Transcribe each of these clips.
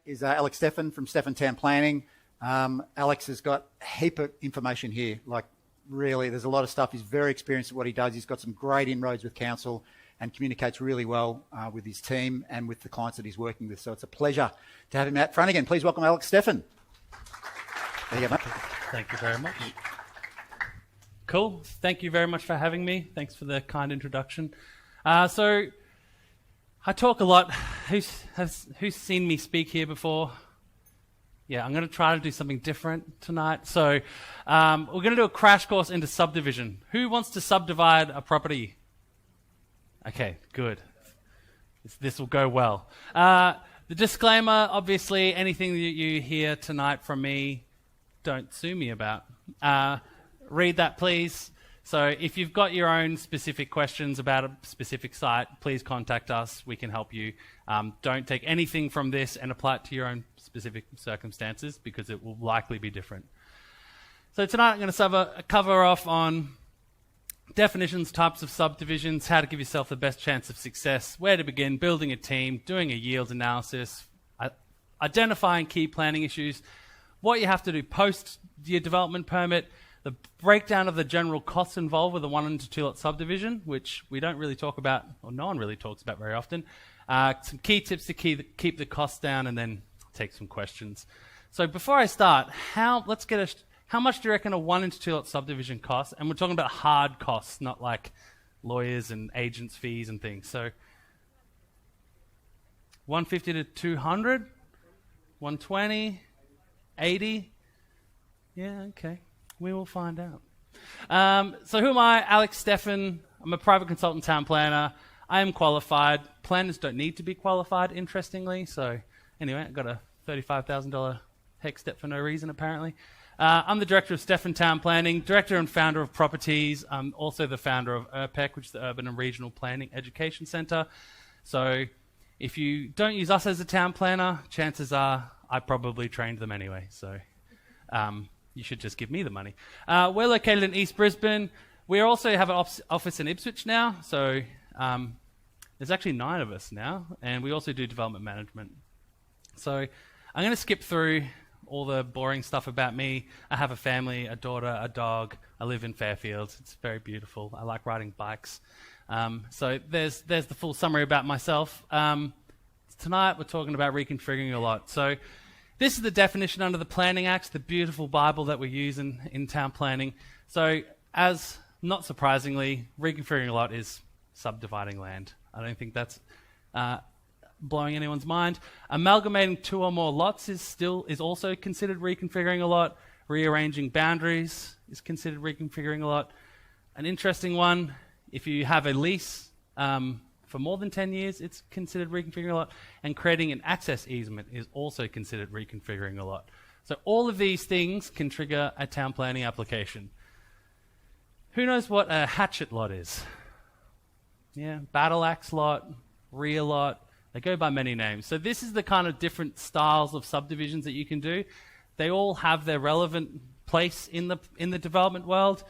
Is Alex Steffan from Steffan Town Planning. Alex has got a heap of information here. Like, really, there's a lot of stuff. He's very experienced at what he does. He's got some great inroads with council and communicates really well with his team and with the clients that he's working with. So it's a pleasure to have him out front again. Please welcome Alex Steffan. There you go, mate. Thank you very much. Cool. Thank you very much for having me. Thanks for the kind introduction. So I talk a lot. Who's seen me speak here before? Yeah, I'm going to try to do something different tonight. So we're going to do a crash course into subdivision. Who wants to subdivide a property? Okay, good. This will go well. The disclaimer, obviously, anything that you hear tonight from me, don't sue me about. Read that, please. So if you've got your own specific questions about a specific site, please contact us. We can help you. Don't take anything from this and apply it to your own specific circumstances because it will likely be different. So tonight I'm going to cover off on definitions, types of subdivisions, how to give yourself the best chance of success, where to begin, building a team, doing a yield analysis, identifying key planning issues, what you have to do post your development permit, the breakdown of the general costs involved with a 1 and 2 lot subdivision, which we don't really talk about, or no one really talks about very often. Some key tips to keep the costs down, and then take some questions. So before I start, how much do you reckon a 1 and 2 lot subdivision costs? And we're talking about hard costs, not like lawyers and agents' fees and things. So 150 to 200, 120, 80. Yeah, okay. We will find out. So who am I? Alex Steffan. I'm a private consultant town planner. I am qualified. Planners don't need to be qualified, interestingly. So anyway, I got a $35,000 HEC step for no reason, apparently. I'm the director of Steffan Town Planning, director and founder of Properties. I'm also the founder of URPEC, which is the Urban and Regional Planning Education Centre. So if you don't use us as a town planner, chances are I probably trained them anyway. So you should just give me the money. We're located in East Brisbane. We also have an office in Ipswich now. So there's actually 9 of us now. And we also do development management. So I'm going to skip through all the boring stuff about me. I have a family, a daughter, a dog. I live in Fairfield. It's very beautiful. I like riding bikes. So there's the full summary about myself. Tonight we're talking about reconfiguring a lot. So this is the definition under the Planning Act, the beautiful Bible that we use in town planning. So as not surprisingly, reconfiguring a lot is subdividing land. I don't think that's blowing anyone's mind. Amalgamating 2 or more lots is also considered reconfiguring a lot. Rearranging boundaries is considered reconfiguring a lot. An interesting one, if you have a lease for more than 10 years, it's considered reconfiguring a lot. And creating an access easement is also considered reconfiguring a lot. So all of these things can trigger a town planning application. Who knows what a hatchet lot is? Yeah, battle axe lot, rear lot. They go by many names. So this is the kind of different styles of subdivisions that you can do. They all have their relevant place in the development world.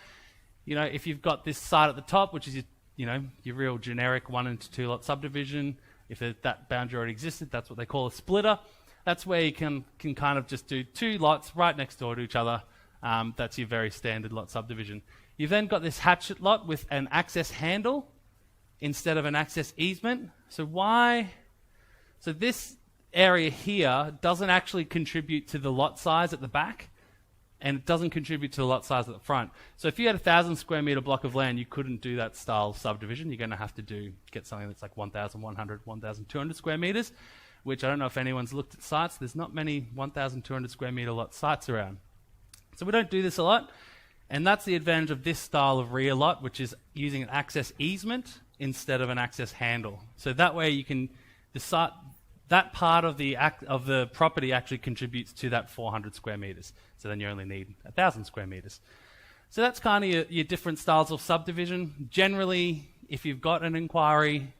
You know, if you've got this site at the top, which is your real generic 1 and 2 lot subdivision, if that boundary already existed, that's what they call a splitter. That's where you can kind of just do 2 lots right next door to each other. That's your very standard lot subdivision. You've then got this hatchet lot with an access handle instead of an access easement. So this area here doesn't actually contribute to the lot size at the back, and it doesn't contribute to the lot size at the front. So if you had a 1,000 square metre block of land, you couldn't do that style of subdivision. You're going to have to get something that's like 1,100, 1,200 square metres, which I don't know if anyone's looked at sites. There's not many 1,200 square metre lot sites around. So we don't do this a lot, and that's the advantage of this style of rear lot, which is using an access easement instead of an access handle. So that way you can decide that part of the property actually contributes to that 400 square metres. So then you only need 1,000 square metres. So that's kind of your different styles of subdivision. Generally, if you've got an inquiry,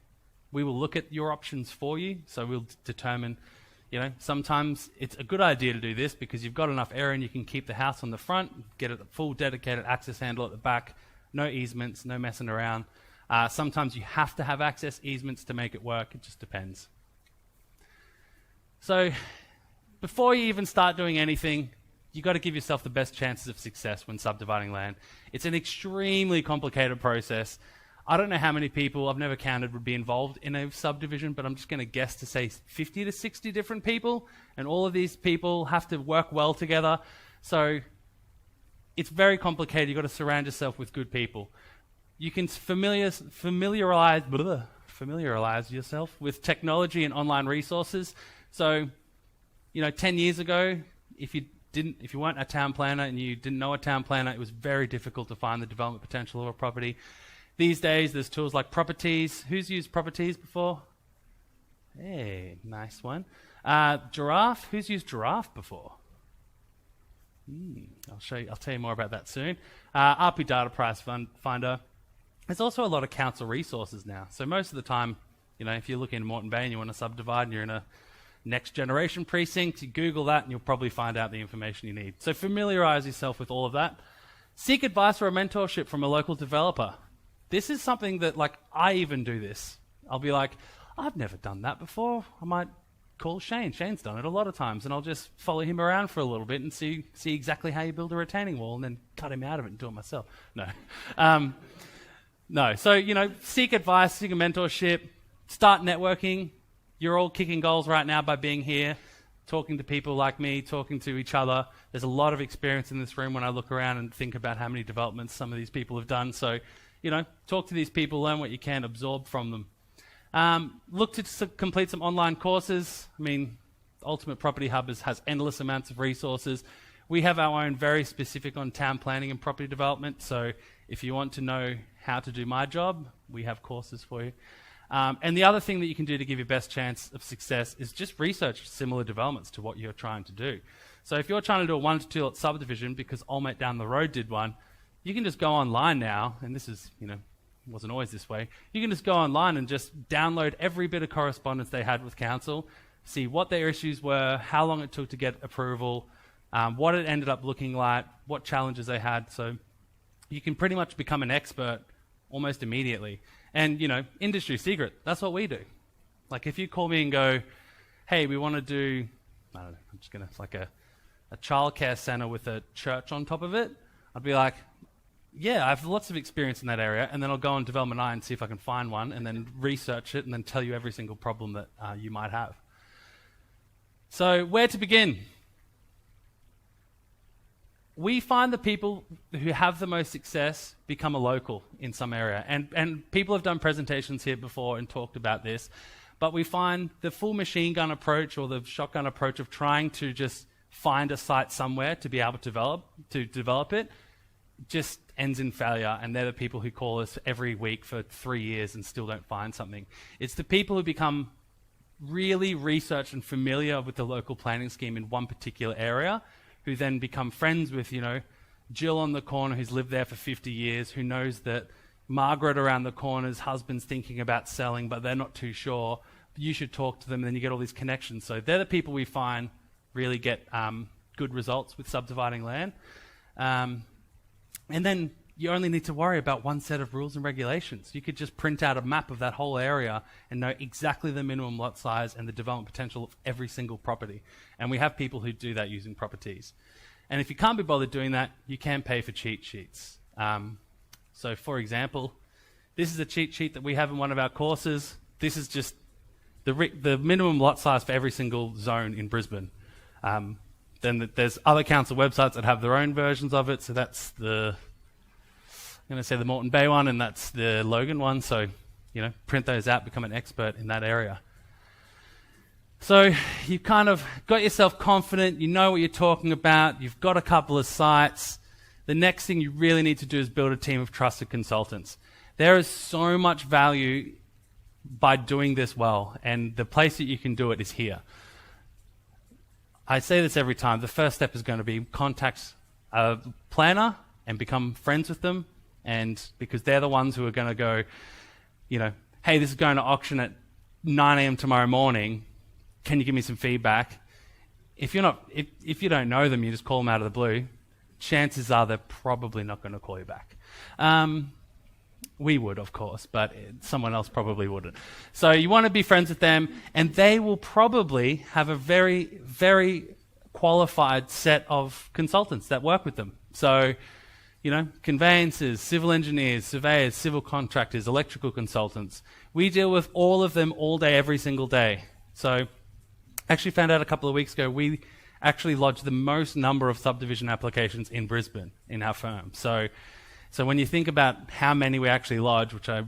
we will look at your options for you. So we'll determine, sometimes it's a good idea to do this because you've got enough area and you can keep the house on the front, get a full dedicated access handle at the back, no easements, no messing around. Sometimes you have to have access easements to make it work. It just depends. So before you even start doing anything, you've got to give yourself the best chances of success when subdividing land. It's an extremely complicated process. I don't know how many people, I've never counted, would be involved in a subdivision, but I'm just going to guess to say 50 to 60 different people, and all of these people have to work well together. So it's very complicated. You've got to surround yourself with good people. You can familiarize yourself with technology and online resources. So, 10 years ago, if you weren't a town planner and you didn't know a town planner, it was very difficult to find the development potential of a property. These days, there's tools like Properties. Who's used Properties before? Hey, nice one. Giraffe. Who's used Giraffe before? I'll tell you more about that soon. RP Data Price Finder. There's also a lot of council resources now. So most of the time, if you're looking in Moreton Bay and you want to subdivide and you're in a next generation precinct, you Google that and you'll probably find out the information you need. So familiarize yourself with all of that. Seek advice or a mentorship from a local developer. This is something that, I even do this. I'll be like, I've never done that before. I might call Shane. Shane's done it a lot of times, and I'll just follow him around for a little bit and see exactly how you build a retaining wall and then cut him out of it and do it myself. No. No. So, seek advice, seek a mentorship, start networking. You're all kicking goals right now by being here, talking to people like me, talking to each other. There's a lot of experience in this room when I look around and think about how many developments some of these people have done. So, talk to these people, learn what you can, absorb from them. Look to complete some online courses. Ultimate Property Hub has endless amounts of resources. We have our own very specific on town planning and property development. So if you want to know how to do my job, we have courses for you. And the other thing that you can do to give your best chance of success is just research similar developments to what you're trying to do. So if you're trying to do a 1 to 2 lot subdivision because old mate down the road did one, you can just go online now, and this is, wasn't always this way. You can just go online and just download every bit of correspondence they had with council, see what their issues were, how long it took to get approval, what it ended up looking like, what challenges they had. So you can pretty much become an expert almost immediately. And, industry secret, that's what we do. If you call me and go, hey, we want to do, I don't know, I'm just going to, a childcare centre with a church on top of it, I'd be like, yeah, I have lots of experience in that area, and then I'll go on Development Eye and see if I can find one, and then research it, and then tell you every single problem that you might have. So where to begin? We find the people who have the most success become a local in some area, and people have done presentations here before and talked about this, but we find the full machine gun approach or the shotgun approach of trying to just find a site somewhere to be able to develop it just ends in failure, and they're the people who call us every week for 3 years and still don't find something. It's the people who become really researched and familiar with the local planning scheme in one particular area, who then become friends with, Jill on the corner who's lived there for 50 years, who knows that Margaret around the corner's husband's thinking about selling, but they're not too sure. You should talk to them, and then you get all these connections. So they're the people we find really get good results with subdividing land. And then you only need to worry about one set of rules and regulations. You could just print out a map of that whole area and know exactly the minimum lot size and the development potential of every single property. And we have people who do that using Properties. And if you can't be bothered doing that, you can pay for cheat sheets. So for example, this is a cheat sheet that we have in one of our courses. This is just the minimum lot size for every single zone in Brisbane. Then there's other council websites that have their own versions of it. So that's I'm going to say the Moreton Bay one, and that's the Logan one. So, print those out, become an expert in that area. So you've kind of got yourself confident, you know what you're talking about, you've got a couple of sites. The next thing you really need to do is build a team of trusted consultants. There is so much value by doing this well, and the place that you can do it is here. I say this every time. The first step is going to be contact a planner and become friends with them, and because they're the ones who are going to go, hey, this is going to auction at 9 a.m. tomorrow morning. can you give me some feedback? If you don't know them, you just call them out of the blue, chances are they're probably not going to call you back. We would, of course, but someone else probably wouldn't. So you want to be friends with them, and they will probably have a very, very qualified set of consultants that work with them. So, conveyancers, civil engineers, surveyors, civil contractors, electrical consultants. We deal with all of them all day, every single day. So actually found out a couple of weeks ago, we actually lodged the most number of subdivision applications in Brisbane in our firm. So when you think about how many we actually lodge, which I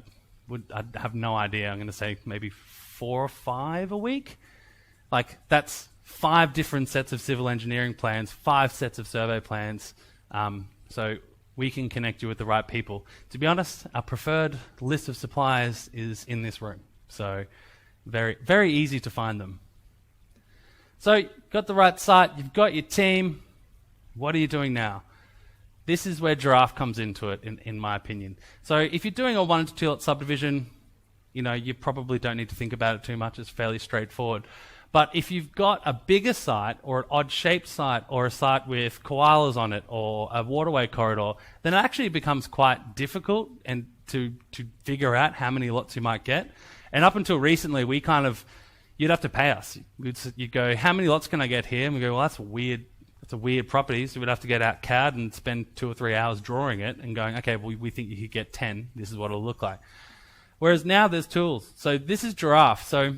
have no idea, I'm going to say maybe 4 or 5 a week. Like, that's 5 different sets of civil engineering plans, 5 sets of survey plans. So we can connect you with the right people. To be honest, our preferred list of suppliers is in this room. So very, very easy to find them. So you've got the right site, you've got your team. What are you doing now? This is where Giraffe comes into it, in my opinion. So if you're doing a 1 to 2 lot subdivision, you probably don't need to think about it too much. It's fairly straightforward. But if you've got a bigger site or an odd-shaped site or a site with koalas on it or a waterway corridor, then it actually becomes quite difficult and to figure out how many lots you might get. And up until recently, you'd have to pay us. You'd go, how many lots can I get here? And we go, well, that's weird. It's a weird property, so we'd have to get out CAD and spend 2 or 3 hours drawing it and going, okay, well, we think you could get 10. This is what it'll look like. Whereas now there's tools. So this is Giraffe. So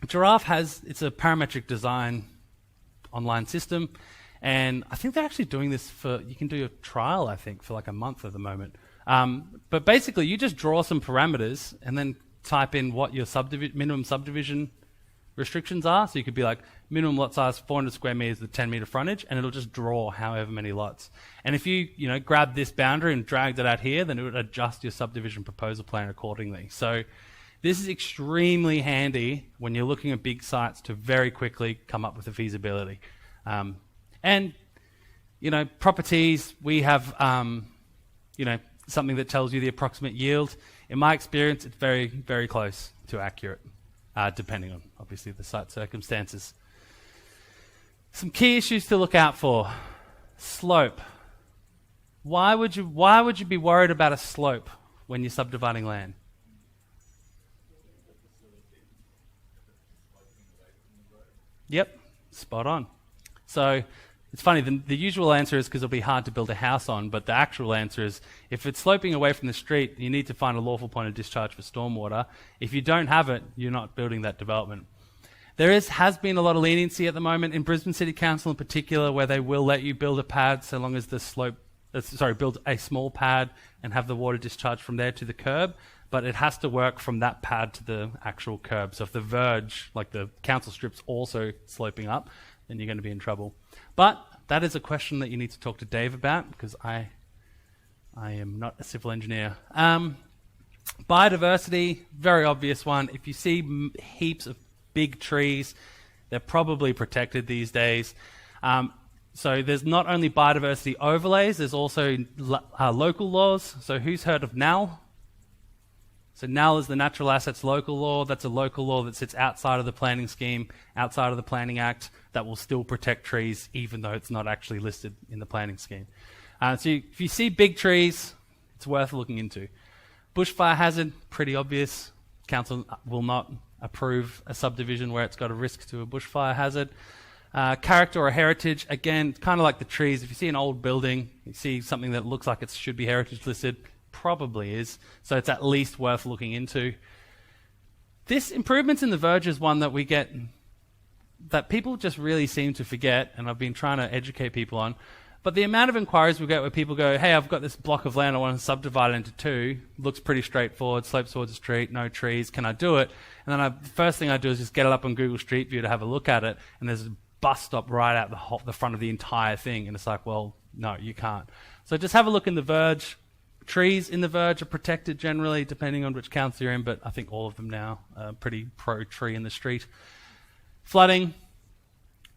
Giraffe it's a parametric design online system, and I think they're actually doing this you can do a trial, I think, for like a month at the moment. But basically, you just draw some parameters and then type in what your minimum subdivision restrictions are. So you could be like, minimum lot size 400 square meters with 10 meter frontage, and it'll just draw however many lots. And if you grab this boundary and dragged it out here, then it would adjust your subdivision proposal plan accordingly. So this is extremely handy when you're looking at big sites to very quickly come up with a feasibility. And properties, we have something that tells you the approximate yield. In my experience, it's very, very close to accurate, depending on, obviously, the site circumstances. Some key issues to look out for. Slope. Why would you be worried about a slope when you're subdividing land? Yep, spot on. So it's funny, the usual answer is because it'll be hard to build a house on, but the actual answer is if it's sloping away from the street, you need to find a lawful point of discharge for stormwater. If you don't have it, you're not building that development. There has been a lot of leniency at the moment in Brisbane City Council in particular, where they will let you build a pad so long as build a small pad and have the water discharge from there to the curb, but it has to work from that pad to the actual curb. So if the verge, like the council strip's also sloping up, then you're going to be in trouble. But that is a question that you need to talk to Dave about, because I am not a civil engineer. Biodiversity, very obvious one. If you see heaps of big trees, they're probably protected these days. So there's not only biodiversity overlays, there's also local laws. So who's heard of NAL? So NAL is the Natural Assets Local Law. That's a local law that sits outside of the planning scheme, outside of the Planning Act, that will still protect trees even though it's not actually listed in the planning scheme. So if you see big trees, it's worth looking into. Bushfire hazard, pretty obvious. Council will not approve a subdivision where it's got a risk to a bushfire hazard. Character or heritage, again, kind of like the trees. If you see an old building, you see something that looks like it should be heritage listed, probably is. So it's at least worth looking into. This improvements in the verge is one that we get that people just really seem to forget, and I've been trying to educate people on. But the amount of inquiries we get where people go, hey, I've got this block of land, I want to subdivide it into 2. Looks pretty straightforward, slopes towards the street, no trees, can I do it? And then the first thing I do is just get it up on Google Street View to have a look at it, and there's a bus stop right out the front of the entire thing, and it's like, well, no, you can't. So just have a look in the verge. Trees in the verge are protected generally, depending on which council you're in, but I think all of them now are pretty pro-tree in the street. Flooding.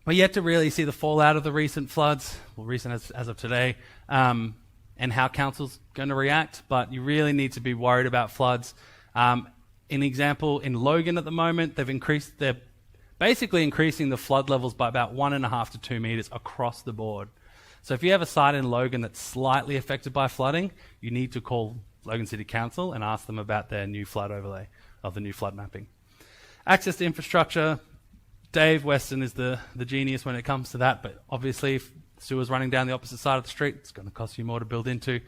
We're yet to really see the fallout of the recent floods, well, recent as of today, and how council's going to react, but you really need to be worried about floods. An example, in Logan at the moment, they've increased their basically increasing the flood levels by about 1.5 to 2 meters across the board. So if you have a site in Logan that's slightly affected by flooding, you need to call Logan City Council and ask them about their new flood overlay, of the new flood mapping. Access to infrastructure. Dave Weston is the genius when it comes to that, but obviously if sewer's running down the opposite side of the street, it's going to cost you more to build into.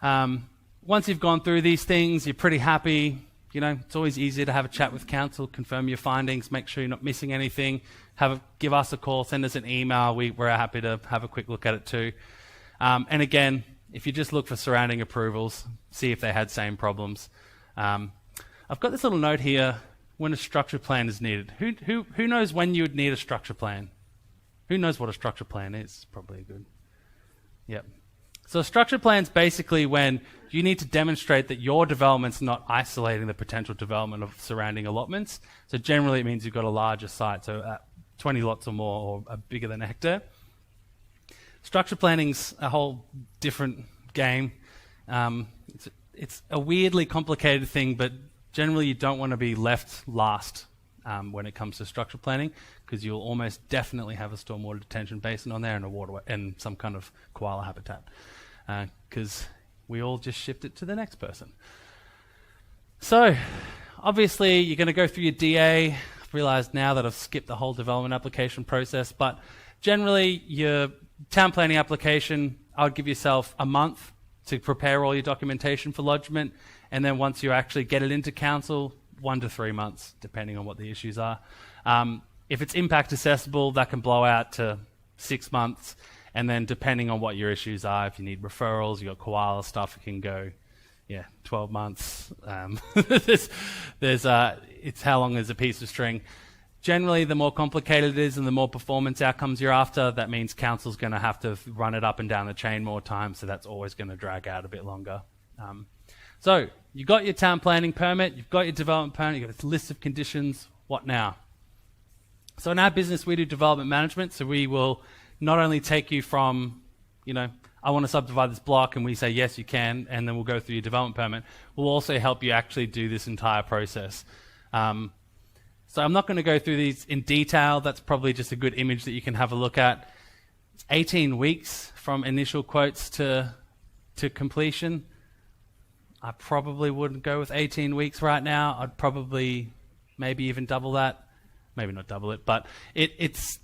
Once you've gone through these things, you're pretty happy. You know, it's always easier to have a chat with council, confirm your findings, make sure you're not missing anything. Give us a call, send us an email. We're happy to have a quick look at it too. And again, if you just look for surrounding approvals, see if they had same problems. I've got this little note here, when a structure plan is needed. Who knows when you would need a structure plan? Who knows what a structure plan is? Probably good. Yep. So a structure plan is basically when you need to demonstrate that your development's not isolating the potential development of surrounding allotments. So generally it means you've got a larger site, so 20 lots or more, or bigger than a hectare. Structure planning's a whole different game. It's a weirdly complicated thing, but generally you don't want to be left last when it comes to structure planning, because you'll almost definitely have a stormwater detention basin on there and a waterway and some kind of koala habitat, because we all just shift it to the next person. So obviously you're going to go through your DA. I've realized now that I've skipped the whole development application process, but generally your town planning application, I would give yourself a month to prepare all your documentation for lodgement, and then once you actually get it into council, 1 to 3 months, depending on what the issues are. If it's impact assessable, that can blow out to 6 months, and then depending on what your issues are, if you need referrals, you got koala stuff, it can go, 12 months. It's how long is a piece of string. Generally, the more complicated it is and the more performance outcomes you're after, that means council's going to have to run it up and down the chain more times, so that's always going to drag out a bit longer. So you've got your town planning permit, you've got your development permit, you've got this list of conditions. What now? So in our business, we do development management, so we will not only take you from, I want to subdivide this block, and we say, yes, you can, and then we'll go through your development permit. We'll also help you actually do this entire process. So I'm not going to go through these in detail. That's probably just a good image that you can have a look at. It's 18 weeks from initial quotes to completion. I probably wouldn't go with 18 weeks right now. I'd probably maybe even double that. Maybe not double it, but it's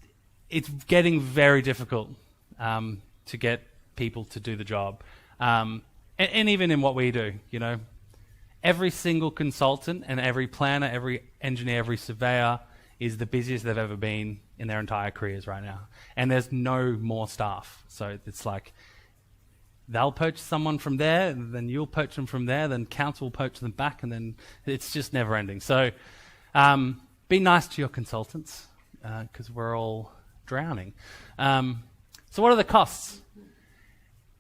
getting very difficult to get people to do the job. And even in what we do, every single consultant and every planner, every engineer, every surveyor is the busiest they've ever been in their entire careers right now. And there's no more staff. So it's like they'll poach someone from there, then you'll poach them from there, then council will poach them back, and then it's just never ending. So be nice to your consultants, because we're all drowning. So what are the costs?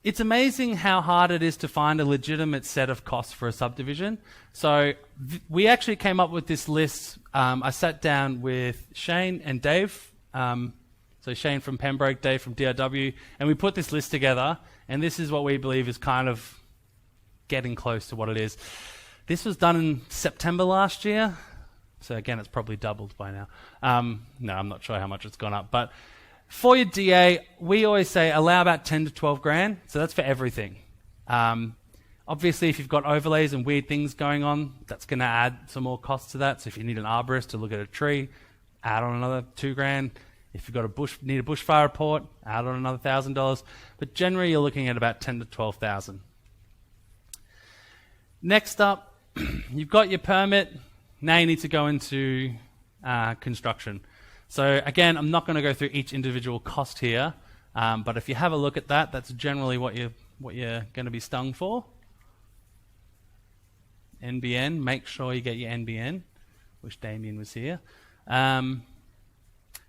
It's amazing how hard it is to find a legitimate set of costs for a subdivision. So we actually came up with this list. I sat down with Shane and Dave. So Shane from Pembroke, Dave from DRW, and we put this list together, and this is what we believe is kind of getting close to what it is. This was done in September last year. So again, it's probably doubled by now. No, I'm not sure how much it's gone up, but for your DA, we always say allow about 10 to 12 grand. So that's for everything. Obviously, if you've got overlays and weird things going on, that's going to add some more cost to that. So if you need an arborist to look at a tree, add on another 2 grand. If you've got need a bushfire report, add on another $1,000. But generally, you're looking at about 10 to 12,000. Next up, you've got your permit. Now you need to go into construction. So again, I'm not going to go through each individual cost here, but if you have a look at that, that's generally what you're going to be stung for. NBN, make sure you get your NBN. Wish Damien was here.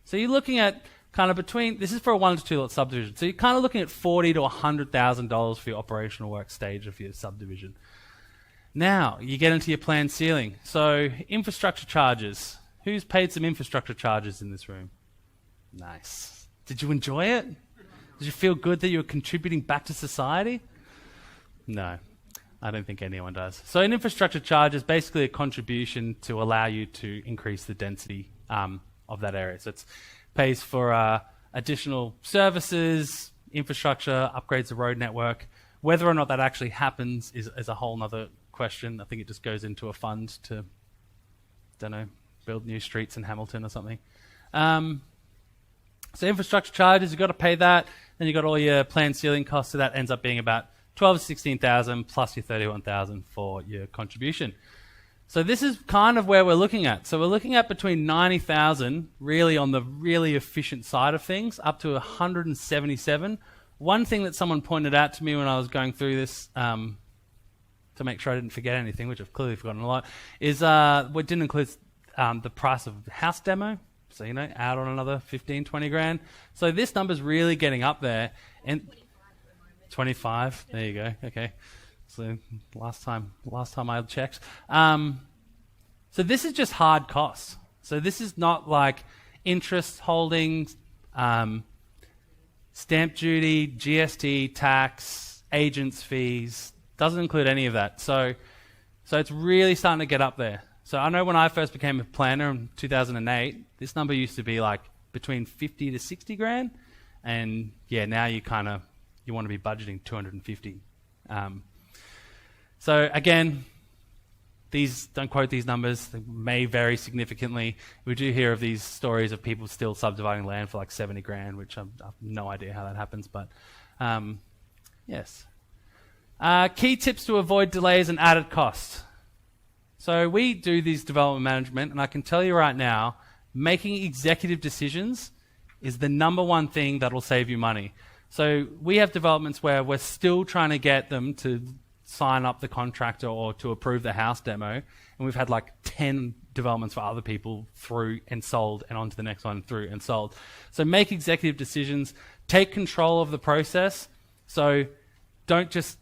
So you're looking at kind of this is for a 1 to 2 lot subdivision, so you're kind of looking at $40,000 to $100,000 for your operational work stage of your subdivision. Now, you get into your planned ceiling. So infrastructure charges. Who's paid some infrastructure charges in this room? Nice. Did you enjoy it? Did you feel good that you were contributing back to society? No, I don't think anyone does. So an infrastructure charge is basically a contribution to allow you to increase the density of that area. So it pays for additional services, infrastructure, upgrades the road network. Whether or not that actually happens is a whole other question. I think it just goes into a fund to, don't know, build new streets in Hamilton or something. So infrastructure charges, you've got to pay that. Then you've got all your planned ceiling costs, so that ends up being about 12 to 16,000 plus your 31,000 for your contribution. So this is kind of where we're looking at. So we're looking at between 90,000, really on the really efficient side of things, up to 177. One thing that someone pointed out to me when I was going through this, to make sure I didn't forget anything, which I've clearly forgotten a lot, is what didn't include the price of the house demo. So, add on another 15, 20 grand. So this number's really getting up there. And 25, there you go, okay. So last time I checked. So this is just hard costs. So this is not like interest holdings, stamp duty, GST, tax, agents fees. Doesn't include any of that. So it's really starting to get up there. So I know when I first became a planner in 2008, this number used to be like between 50 to 60 grand. And yeah, now you want to be budgeting 250. So again, don't quote these numbers. They may vary significantly. We do hear of these stories of people still subdividing land for like 70 grand, which I have no idea how that happens. But yes. Key tips to avoid delays and added costs. So we do these development management, and I can tell you right now, making executive decisions is the number one thing that will save you money. So we have developments where we're still trying to get them to sign up the contractor or to approve the house demo, and we've had like 10 developments for other people through and sold, and on to the next one through and sold. So make executive decisions, take control of the process. So don't just,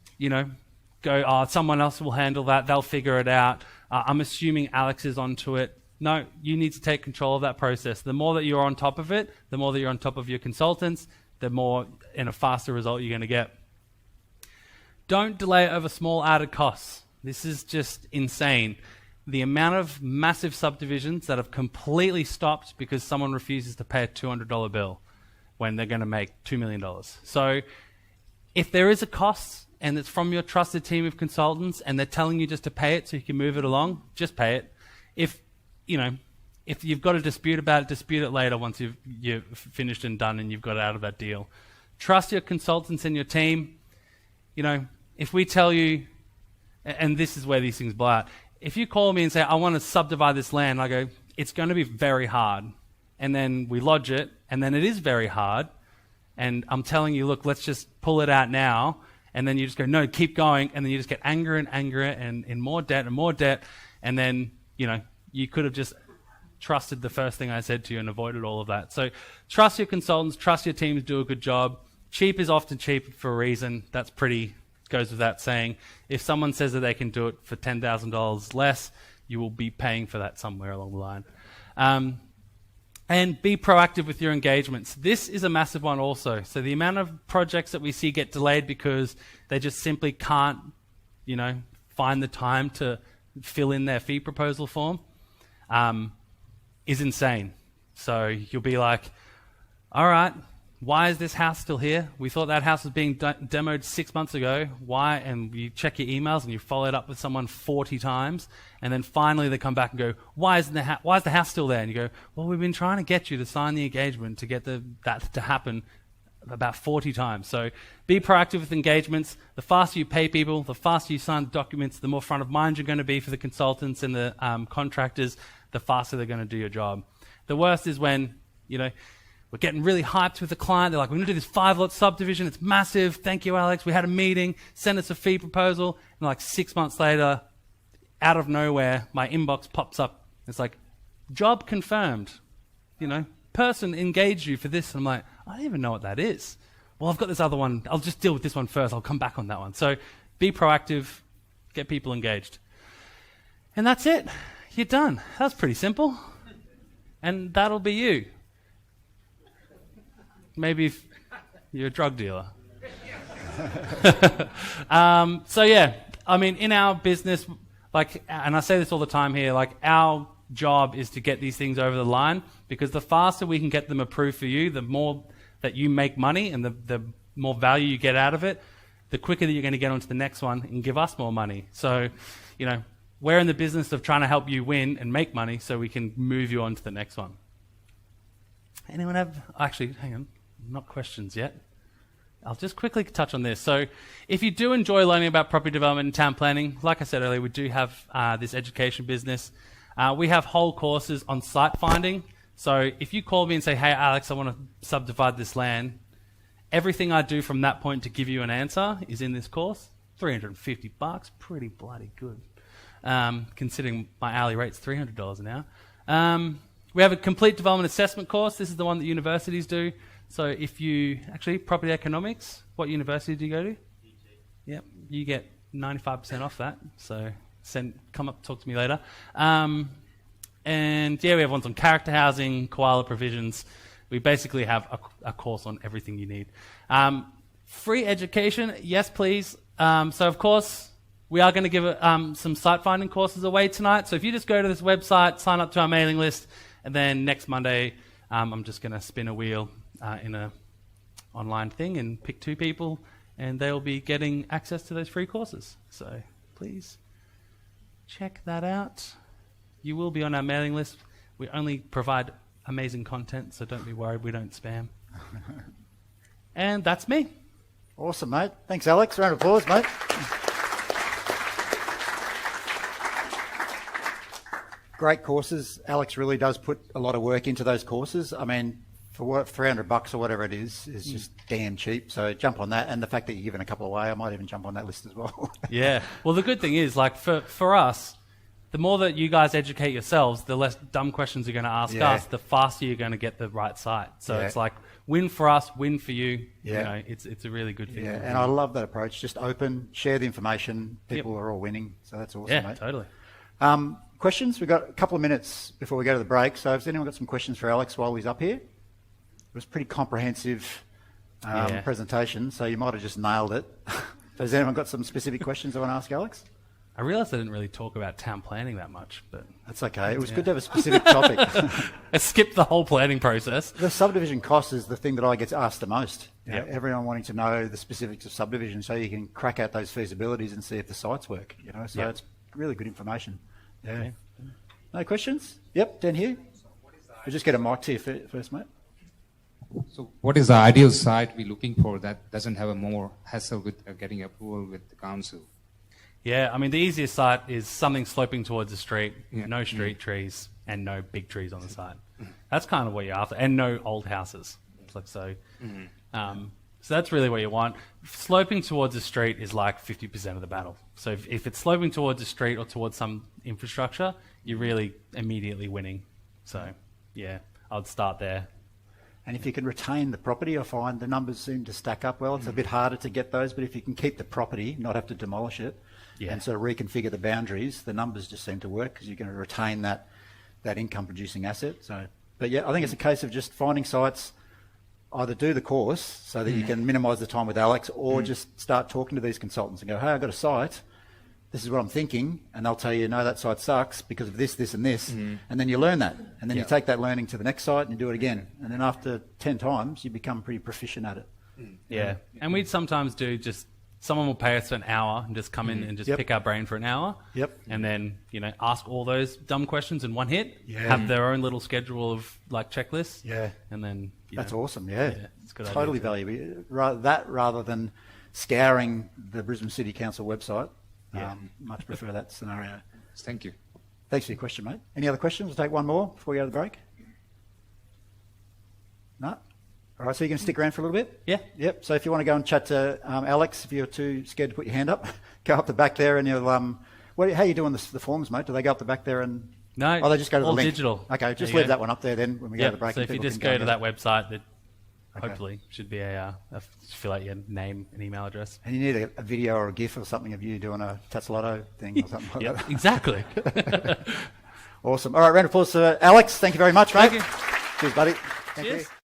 go, someone else will handle that, they'll figure it out. I'm assuming Alex is onto it. No, you need to take control of that process. The more that you're on top of it, the more that you're on top of your consultants, the more and a faster result you're going to get. Don't delay over small added costs. This is just insane. The amount of massive subdivisions that have completely stopped because someone refuses to pay a $200 bill when they're going to make $2 million. So if there is a cost and it's from your trusted team of consultants and they're telling you just to pay it so you can move it along, just pay it. If you've got a dispute about it, dispute it later once you've finished and done and you've got out of that deal. Trust your consultants and your team. If we tell you, and this is where these things blow out, if you call me and say, I want to subdivide this land, I go, it's going to be very hard. And then we lodge it, and then it is very hard. And I'm telling you, look, let's just pull it out now. And then you just go, no, keep going. And then you just get angrier and angrier and more debt and more debt. And then, you could have just trusted the first thing I said to you and avoided all of that. So trust your consultants, trust your teams, do a good job. Cheap is often cheap for a reason. That's goes without saying. If someone says that they can do it for $10,000 less, you will be paying for that somewhere along the line. And be proactive with your engagements. This is a massive one also. So the amount of projects that we see get delayed because they just simply can't, find the time to fill in their fee proposal form is insane. So you'll be like, all right, why is this house still here? We thought that house was being demoed 6 months ago. Why? And you check your emails and you follow it up with someone 40 times. And then finally they come back and go, why is the house still there? And you go, well, we've been trying to get you to sign the engagement to get that to happen about 40 times. So be proactive with engagements. The faster you pay people, the faster you sign the documents, the more front of mind you're going to be for the consultants and the contractors, the faster they're going to do your job. The worst is when, we're getting really hyped with the client. They're like, we're going to do this 5-lot subdivision. It's massive. Thank you, Alex. We had a meeting. Send us a fee proposal. And like 6 months later, out of nowhere, my inbox pops up. It's like, job confirmed. Person engaged you for this. And I'm like, I don't even know what that is. Well, I've got this other one. I'll just deal with this one first. I'll come back on that one. So be proactive. Get people engaged. And that's it. You're done. That's pretty simple. And that'll be you. Maybe if you're a drug dealer. So yeah, in our business, and I say this all the time here, our job is to get these things over the line, because the faster we can get them approved for you, the more that you make money and the more value you get out of it, the quicker that you're going to get onto the next one and give us more money. So, we're in the business of trying to help you win and make money so we can move you on to the next one. Anyone have... Actually, hang on. Not questions yet. I'll just quickly touch on this. So if you do enjoy learning about property development and town planning, like I said earlier, we do have this education business. We have whole courses on site finding. So if you call me and say, hey, Alex, I want to subdivide this land, everything I do from that point to give you an answer is in this course. $350, pretty bloody good. Considering my hourly rate's $300 an hour. We have a complete development assessment course. This is the one that universities do. So if you, actually, property economics, what university do you go to? Yep, you get 95% off that. So come up, talk to me later. And yeah, we have ones on character housing, koala provisions. We basically have a course on everything you need. Free education, yes please. So of course, we are going to give some site finding courses away tonight. So if you just go to this website, sign up to our mailing list, and then next Monday, I'm just going to spin a wheel in a online thing and pick 2 people, and they'll be getting access to those free courses. So please check that out. You will be on our mailing list. We only provide amazing content, so don't be worried, we don't spam. And that's me. Awesome, mate. Thanks, Alex. Round of applause, mate. Great courses. Alex really does put a lot of work into those courses. I mean, for what, $300 or whatever it is just damn cheap. So jump on that. And the fact that you're giving a couple away, I might even jump on that list as well. Yeah. Well, the good thing is, like, for us, the more that you guys educate yourselves, the less dumb questions you're going to ask us, the faster you're going to get the right site. So it's like win for us, win for you. Yeah. It's a really good thing. Yeah, and I love that approach. Just open, share the information. People are all winning. So that's awesome, yeah, mate. Totally. Questions? We've got a couple of minutes before we go to the break. So has anyone got some questions for Alex while he's up here? It was a pretty comprehensive presentation, so you might have just nailed it. Has anyone got some specific questions they want to ask Alex? I realised I didn't really talk about town planning that much, but... That's okay. It was good to have a specific topic. I skipped the whole planning process. The subdivision cost is the thing that I get asked the most. You know, everyone wanting to know the specifics of subdivision so you can crack out those feasibilities and see if the sites work. So it's really good information. Yeah. Okay. No questions? Yep, down here. We'll just get a mic to you first, mate. So what is the ideal site we're looking for that doesn't have a more hassle with getting approval with the council? Yeah, I mean, the easiest site is something sloping towards the street, no street trees, and no big trees on the side. That's kind of what you're after, and no old houses. So that's really what you want. Sloping towards the street is like 50% of the battle. So if it's sloping towards the street or towards some infrastructure, you're really immediately winning. So, yeah, I'd start there. And if you can retain the property, I find the numbers seem to stack up well. It's a bit harder to get those, but if you can keep the property, not have to demolish it, and sort of reconfigure the boundaries, the numbers just seem to work because you're going to retain that income-producing asset. So, but yeah, I think it's a case of just finding sites, either do the course so that you can minimise the time with Alex, or just start talking to these consultants and go, hey, I've got a site, this is what I'm thinking, and they'll tell you, no, that site sucks because of this, this and this, and then you learn that, and then you take that learning to the next site and you do it again, and then after 10 times you become pretty proficient at it. Yeah, and we'd sometimes do just, someone will pay us an hour and just come in and just pick our brain for an hour, and then ask all those dumb questions in one hit, have their own little schedule of like checklists, and then that's awesome. It's good totally valuable. Rather than scouring the Brisbane City Council website. Much prefer that scenario. Thank you. Thanks for your question, mate. Any other questions? We'll take one more before we go to the break. No? All right, so you're going to stick around for a little bit? Yeah. Yep. So if you want to go and chat to Alex, if you're too scared to put your hand up, go up the back there and you'll... how are you doing the forms, mate? Do they go up the back there and... No, they just go to the link? Digital. Okay, just leave that one up there then when we go to the break. So if you just go to that website, that hopefully should be fill out your name and email address. And you need a video or a GIF or something of you doing a Tatsalotto thing or something like that. Exactly. Awesome. All right, round of applause to Alex. Thank you very much, mate. Thank you. Cheers, buddy. Thank you.